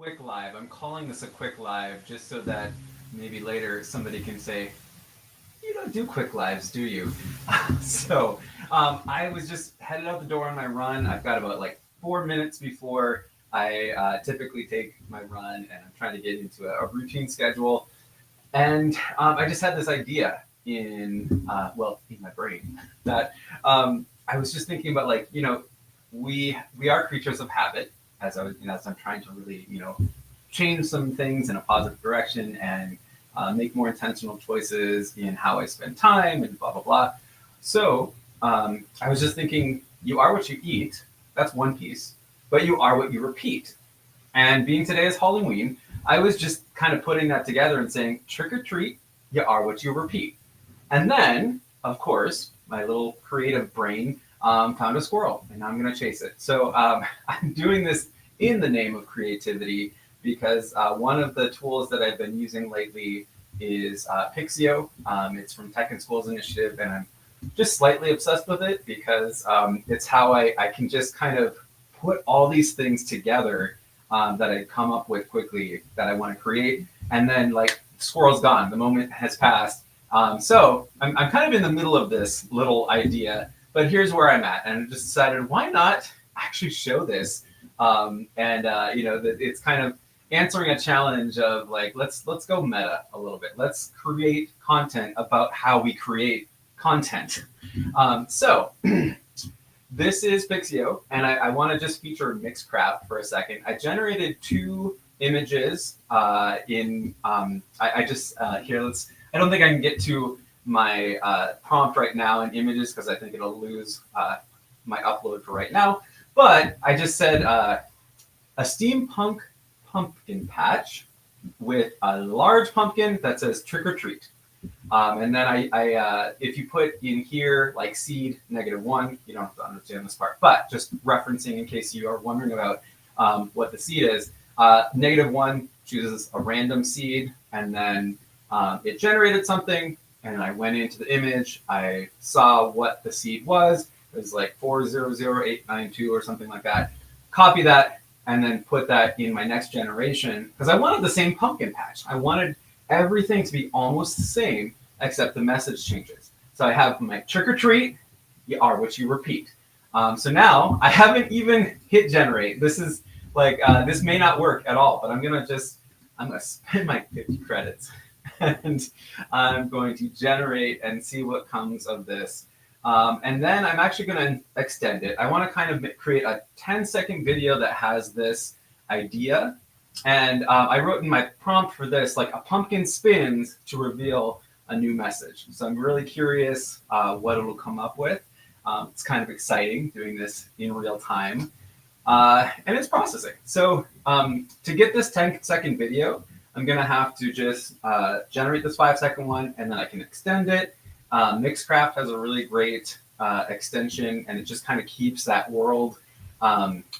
quick live. I'm calling this a quick live just so that maybe later somebody can say, you don't do quick lives, do you? I was just headed out the door on my run. I've got about like 4 minutes before I typically take my run, and I'm trying to get into a routine schedule. And I just had this idea in my brain that I was just thinking about, like, we are creatures of habit. As I'm trying to really change some things in a positive direction and make more intentional choices in how I spend time and blah blah blah. So I was just thinking, you are what you eat. That's one piece, but you are what you repeat. And being today is Halloween, I was just kind of putting that together and saying, trick or treat, you are what you repeat. And then, of course, my little creative brain found a squirrel, and now I'm going to chase it. So I'm doing this in the name of creativity because one of the tools that I've been using lately is Pixio. It's from Tech in Schools Initiative, and I'm just slightly obsessed with it because it's how I can just kind of put all these things together that I come up with quickly that I want to create, and then like squirrel's gone, the moment has passed. So I'm kind of in the middle of this little idea, but here's where I'm at, and I just decided, why not actually show this? That it's kind of answering a challenge of like, let's go meta a little bit. Let's create content about how we create content. So this is Pixio, and I want to just feature MixCraft for a second. I generated two images I just here. I don't think I can get to my prompt right now in images because I think it'll lose my upload for right now. But I just said a steampunk pumpkin patch with a large pumpkin that says trick or treat. And then if you put in here like seed -1, you don't have to understand this part, but just referencing in case you are wondering about what the seed is. -1 chooses a random seed, and then it generated something, and I went into the image. I saw what the seed was. It was like 400892 or something like that. Copy that and then put that in my next generation because I wanted the same pumpkin patch. I wanted everything to be almost the same except the message changes. So I have my trick or treat, you are what you repeat. So now I haven't even hit generate. This is like this may not work at all, but I'm gonna spend my 50 credits and I'm going to generate and see what comes of this. And then I'm actually going to extend it. I want to kind of create a 10-second video that has this idea. And I wrote in my prompt for this, like, a pumpkin spins to reveal a new message. So I'm really curious what it'll come up with. It's kind of exciting doing this in real time. And it's processing. So to get this 10-second video, I'm going to have to just generate this 5-second one, and then I can extend it. MixCraft has a really great extension, and it just kind of keeps that world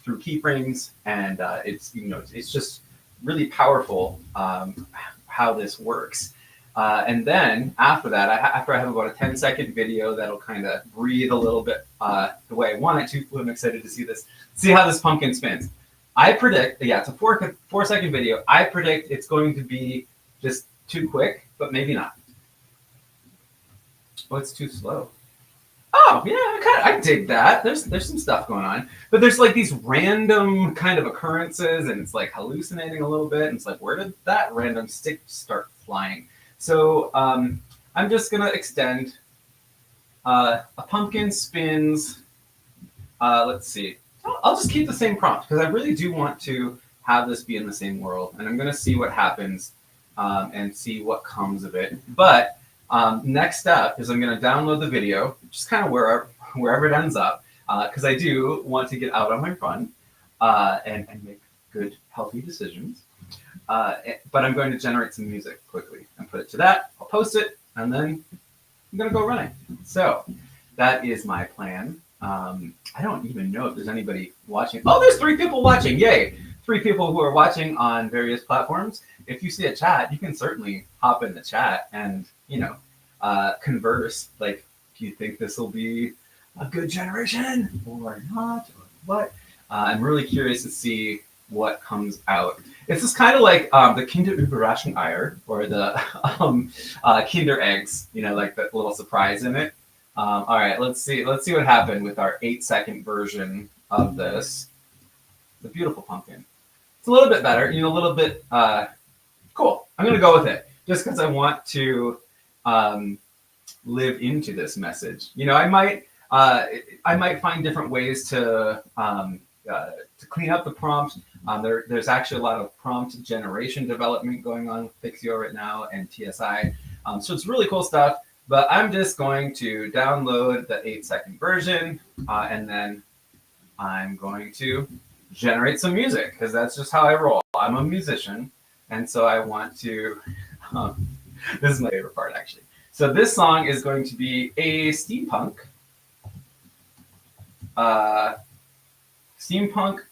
through keyframes, and it's just really powerful how this works. And then after that, after I have about a 10-second video that'll kind of breathe a little bit the way I want it to. I'm excited to see this. See how this pumpkin spins. I predict, yeah, it's a 4-second video. I predict it's going to be just too quick, but maybe not. Oh, it's too slow. Oh, yeah, I dig that. There's some stuff going on, but there's like these random kind of occurrences, and it's like hallucinating a little bit. And it's like, where did that random stick start flying? So I'm just gonna extend a pumpkin spins. Let's see. I'll just keep the same prompt because I really do want to have this be in the same world, and I'm gonna see what happens and see what comes of it. But next step is I'm going to download the video, just kind of wherever it ends up, because I do want to get out on my run and make good, healthy decisions. But I'm going to generate some music quickly and put it to that. I'll post it, and then I'm going to go running. So that is my plan. I don't even know if there's anybody watching. Oh, there's 3 people watching. Yay. 3 people who are watching on various platforms. If you see a chat, you can certainly hop in the chat and converse. Like, do you think this will be a good generation or not, or what? I'm really curious to see what comes out. It's just kind of like the Kinder Überraschung Eier or the Kinder eggs, like the little surprise in it. All right, let's see what happened with our 8-second version of this. The beautiful pumpkin. It's a little bit better, a little bit cool. I'm gonna go with it just because I want to live into this message. I might find different ways to clean up the prompt. There's actually a lot of prompt generation development going on with Pixio right now and TSI. So it's really cool stuff. But I'm just going to download the 8-second version, and then I'm going to generate some music because that's just how I roll. I'm a musician, and so I want to. This is my favorite part, actually. So this song is going to be a steampunk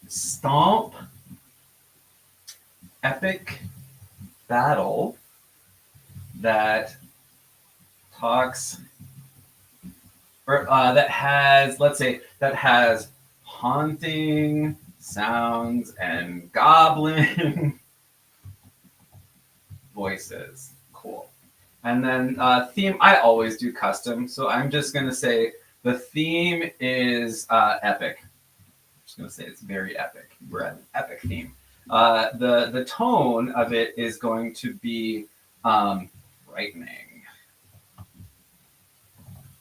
stomp epic battle that talks, or that has haunting sounds and goblin voices. Cool. And then theme, I always do custom, so I'm just going to say the theme is epic. I'm just going to say it's very epic. We're at an epic theme. The tone of it is going to be frightening.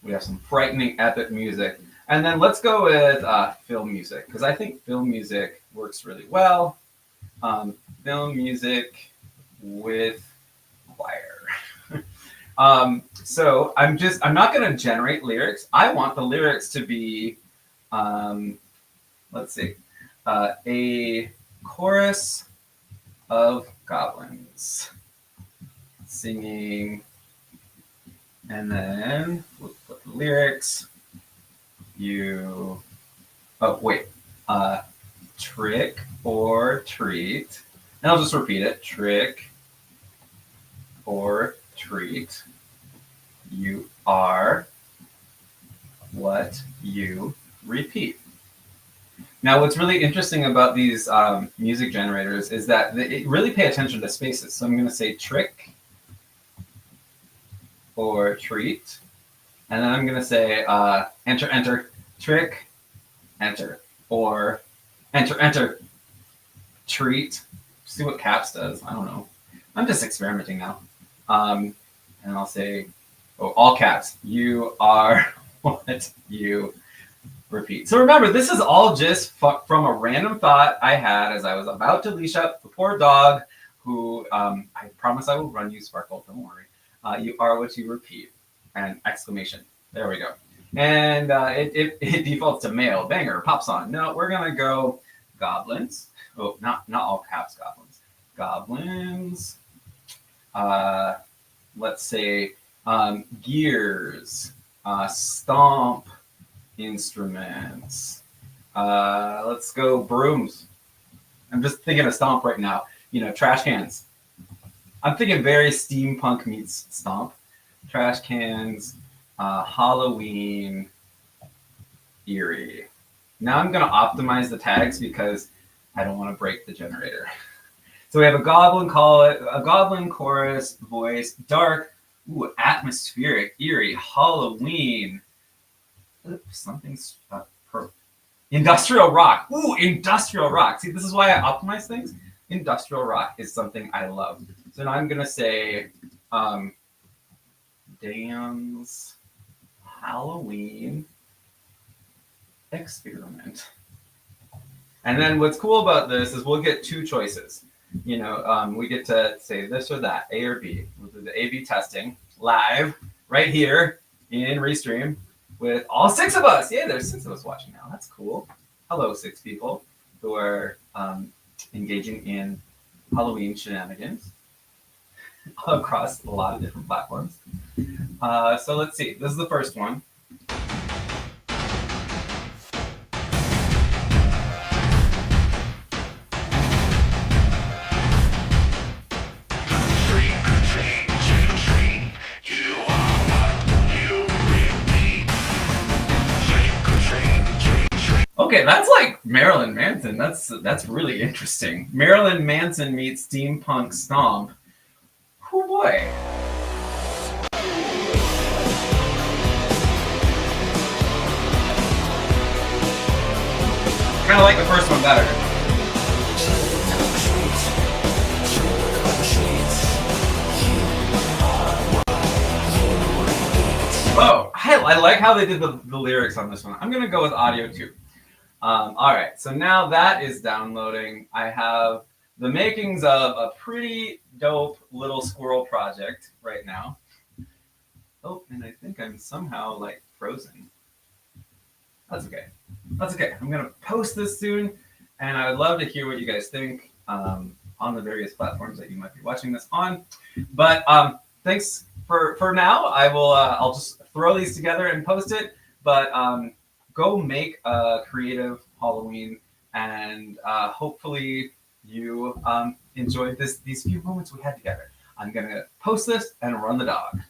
We have some frightening epic music. And then let's go with film music, because I think film music works really well. Film music with choir. So I'm not going to generate lyrics. I want the lyrics to be, let's see, a chorus of goblins singing, and then we'll put the lyrics. Trick or treat. And I'll just repeat it. Trick or treat. You are what you repeat. Now, what's really interesting about these music generators is that they really pay attention to spaces. So I'm going to say trick or treat. And then I'm going to say enter, enter, trick, enter, or enter, enter, treat. See what caps does. I don't know. I'm just experimenting now. And I'll say, all caps. You are what you repeat. So remember, this is all just from a random thought I had as I was about to leash up the poor dog who, I promise I will run you, Sparkle. Don't worry. You are what you repeat. And exclamation. There we go. And it defaults to male, banger, pop song. No, we're going to go goblins. Oh, not all caps goblins. Goblins. Let's say gears. Stomp instruments. Let's go brooms. I'm just thinking of stomp right now. Trash cans. I'm thinking very steampunk meets stomp. Trash cans. Halloween, eerie. Now I'm going to optimize the tags because I don't want to break the generator. So we have a goblin chorus, voice, dark, atmospheric, eerie, Halloween. Something's industrial rock. Industrial rock. See, this is why I optimize things. Industrial rock is something I love. So now I'm going to say Dan's Halloween experiment. And then what's cool about this is we'll get two choices. We get to say this or that, A or B. We'll do the A/B testing live right here in Restream with all 6 of us. Yeah, there's 6 of us watching now. That's cool. Hello, 6 people who are engaging in Halloween shenanigans across a lot of different platforms. So let's see. This is the first one. Okay, that's like Marilyn Manson. That's really interesting. Marilyn Manson meets steampunk stomp. Oh boy. Kind of like the first one better. Oh, I like how they did the lyrics on this one. I'm gonna go with audio too. All right, so now that is downloading. I have the makings of a pretty dope little squirrel project right now. Oh, and I think I'm somehow like frozen. That's okay. That's okay. I'm gonna post this soon, and I would love to hear what you guys think on the various platforms that you might be watching this on. But thanks for now. I will. I'll just throw these together and post it. But go make a creative Halloween, and hopefully you enjoyed these few moments we had together. I'm gonna post this and run the dog.